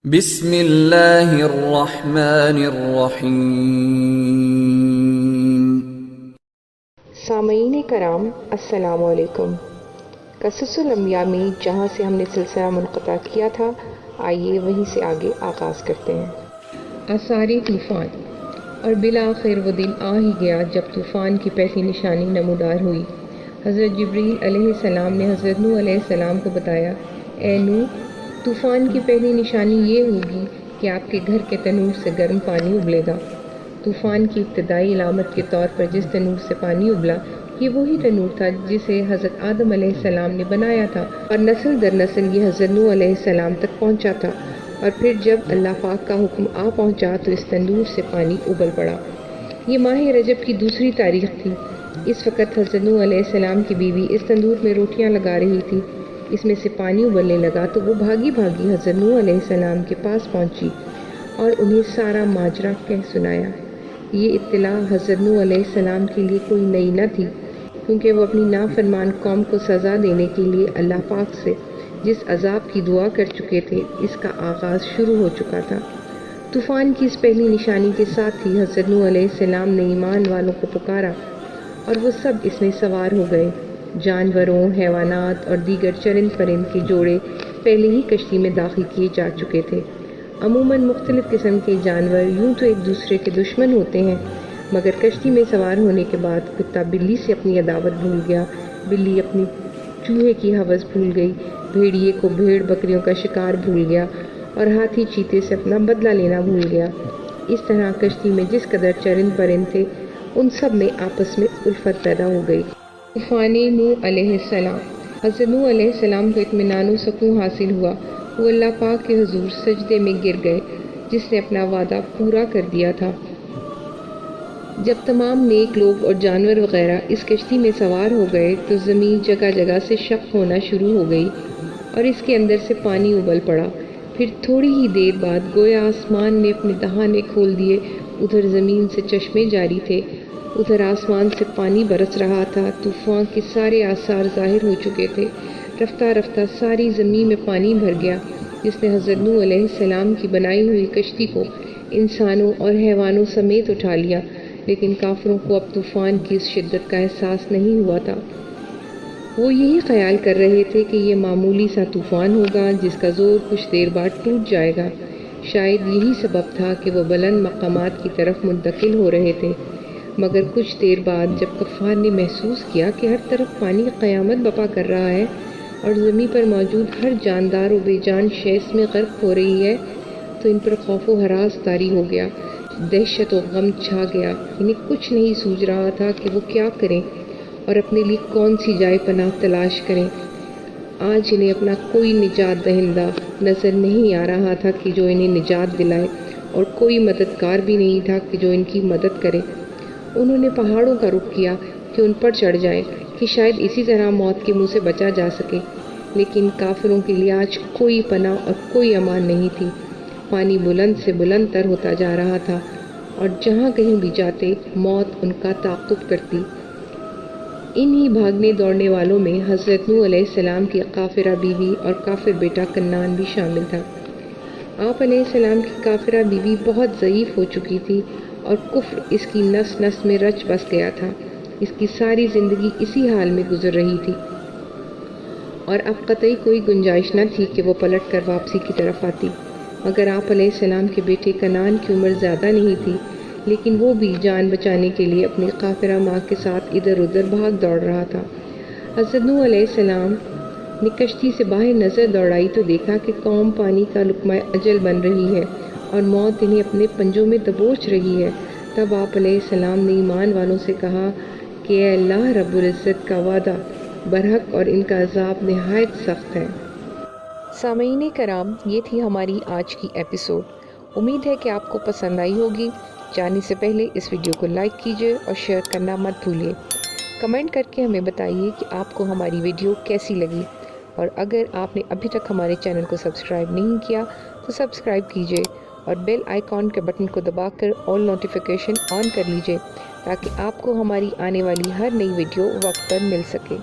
بسم اللہ الرحمن الرحیم۔ سامعین کرام السلام علیکم۔ قصص الانبیاء میں جہاں سے ہم نے سلسلہ منقطع کیا تھا، آئیے وہیں سے آگے آغاز کرتے ہیں۔ آثار طوفان۔ اور بالآخر وہ دن آ ہی گیا جب طوفان کی پہلی نشانی نمودار ہوئی۔ حضرت جبریل علیہ السلام نے حضرت نوح علیہ السلام کو بتایا، اے نوح، طوفان کی پہلی نشانی یہ ہوگی کہ آپ کے گھر کے تنور سے گرم پانی ابلے گا۔ طوفان کی ابتدائی علامت کے طور پر جس تنور سے پانی ابلا، یہ وہی تنور تھا جسے حضرت آدم علیہ السلام نے بنایا تھا، اور نسل در نسل یہ حضرت نوح علیہ السلام تک پہنچا تھا، اور پھر جب اللہ پاک کا حکم آ پہنچا تو اس تندور سے پانی ابل پڑا۔ یہ ماہ رجب کی دوسری تاریخ تھی۔ اس وقت حضرت نوح علیہ السلام کی بیوی اس تندور میں روٹیاں لگا رہی تھی۔ اس میں سے پانی ابلنے لگا تو وہ بھاگی بھاگی حضرت نوح علیہ السلام کے پاس پہنچی اور انہیں سارا ماجرا کہہ سنایا۔ یہ اطلاع حضرت نوح علیہ السلام کے لیے کوئی نئی نہ تھی، کیونکہ وہ اپنی نافرمان قوم کو سزا دینے کے لیے اللہ پاک سے جس عذاب کی دعا کر چکے تھے، اس کا آغاز شروع ہو چکا تھا۔ طوفان کی اس پہلی نشانی کے ساتھ ہی حضرت نوح علیہ السلام نے ایمان والوں کو پکارا اور وہ سب اس میں سوار ہو گئے۔ جانوروں، حیوانات اور دیگر چرند پرند کے جوڑے پہلے ہی کشتی میں داخل کیے جا چکے تھے۔ عموماً مختلف قسم کے جانور یوں تو ایک دوسرے کے دشمن ہوتے ہیں، مگر کشتی میں سوار ہونے کے بعد کتا بلی سے اپنی عداوت بھول گیا، بلی اپنی چوہے کی ہوس بھول گئی، بھیڑیے کو بھیڑ بکریوں کا شکار بھول گیا، اور ہاتھی چیتے سے اپنا بدلہ لینا بھول گیا۔ اس طرح کشتی میں جس قدر چرند پرند تھے، ان سب میں آپس میں الفت پیدا ہو گئی۔ طوفان نوح علیہ السلام۔ حضرت نوح علیہ السلام کو اطمینان و سکون حاصل ہوا۔ وہ اللہ پاک کے حضور سجدے میں گر گئے، جس نے اپنا وعدہ پورا کر دیا تھا۔ جب تمام نیک لوگ اور جانور وغیرہ اس کشتی میں سوار ہو گئے تو زمین جگہ جگہ سے شق ہونا شروع ہو گئی اور اس کے اندر سے پانی ابل پڑا۔ پھر تھوڑی ہی دیر بعد گویا آسمان نے اپنے دہانے کھول دیے، ادھر زمین سے چشمے جاری تھے، ادھر آسمان سے پانی برس رہا تھا۔ طوفان کے سارے آثار ظاہر ہو چکے تھے۔ رفتہ رفتہ ساری زمین میں پانی بھر گیا، جس نے حضرت نوح علیہ السلام کی بنائی ہوئی کشتی کو انسانوں اور حیوانوں سمیت اٹھا لیا، لیکن کافروں کو اب طوفان کی اس شدت کا احساس نہیں ہوا تھا۔ وہ یہی خیال کر رہے تھے کہ یہ معمولی سا طوفان ہوگا جس کا زور کچھ دیر بعد ٹوٹ جائے گا۔ شاید یہی سبب تھا کہ وہ بلند مقامات کی طرف منتقل ہو رہے تھے، مگر کچھ دیر بعد جب کفار نے محسوس کیا کہ ہر طرف پانی قیامت بپا کر رہا ہے اور زمین پر موجود ہر جاندار و بے جان شے اس میں غرق ہو رہی ہے، تو ان پر خوف و ہراس طاری ہو گیا، دہشت و غم چھا گیا۔ انہیں کچھ نہیں سوج رہا تھا کہ وہ کیا کریں اور اپنے لیے کون سی جائے پناہ تلاش کریں۔ آج انہیں اپنا کوئی نجات دہندہ نظر نہیں آ رہا تھا کہ جو انہیں نجات دلائے، اور کوئی مددگار بھی نہیں تھا کہ جو ان کی مدد کرے۔ انہوں نے پہاڑوں کا رخ کیا کہ ان پر چڑھ جائیں کہ شاید اسی طرح موت کے منہ سے بچا جا سکے، لیکن کافروں کے لیے آج کوئی پناہ اور کوئی امان نہیں تھی۔ پانی بلند سے بلند تر ہوتا جا رہا تھا، اور جہاں کہیں بھی جاتے موت ان کا تعاقب کرتی۔ انہی بھاگنے دوڑنے والوں میں حضرت نوح علیہ السلام کی کافرہ بیوی اور کافر بیٹا کنعان بھی شامل تھا۔ آپ علیہ السلام کی کافرہ بیوی بہت ضعیف ہو چکی تھی اور کفر اس کی نس نس میں رچ بس گیا تھا۔ اس کی ساری زندگی اسی حال میں گزر رہی تھی، اور اب قطعی کوئی گنجائش نہ تھی کہ وہ پلٹ کر واپسی کی طرف آتی۔ مگر آپ علیہ السلام کے بیٹے کنعان کی عمر زیادہ نہیں تھی، لیکن وہ بھی جان بچانے کے لیے اپنی کافرہ ماں کے ساتھ ادھر ادھر بھاگ دوڑ رہا تھا۔ حضرت نوح علیہ السلام نے کشتی سے باہر نظر دوڑائی تو دیکھا کہ قوم پانی کا لقمہ اجل بن رہی ہے اور موت انہیں اپنے پنجوں میں دبوچ رہی ہے۔ تب آپ علیہ السلام نے ایمان والوں سے کہا کہ اے اللہ رب العزت کا وعدہ برحق اور ان کا عذاب نہایت سخت ہے۔ سامعین کرام، یہ تھی ہماری آج کی ایپیسوڈ۔ امید ہے کہ آپ کو پسند آئی ہوگی۔ جانے سے پہلے اس ویڈیو کو لائک کیجیے اور شیئر کرنا مت بھولیے۔ کمنٹ کر کے ہمیں بتائیے کہ آپ کو ہماری ویڈیو کیسی لگی، اور اگر آپ نے ابھی تک ہمارے چینل کو سبسکرائب نہیں کیا تو سبسکرائب کیجیے اور بیل آئیکن کے بٹن کو دبا کر آل نوٹیفیکیشن آن کر لیجیے، تاکہ آپ کو ہماری آنے والی ہر نئی ویڈیو وقت پر مل سکے۔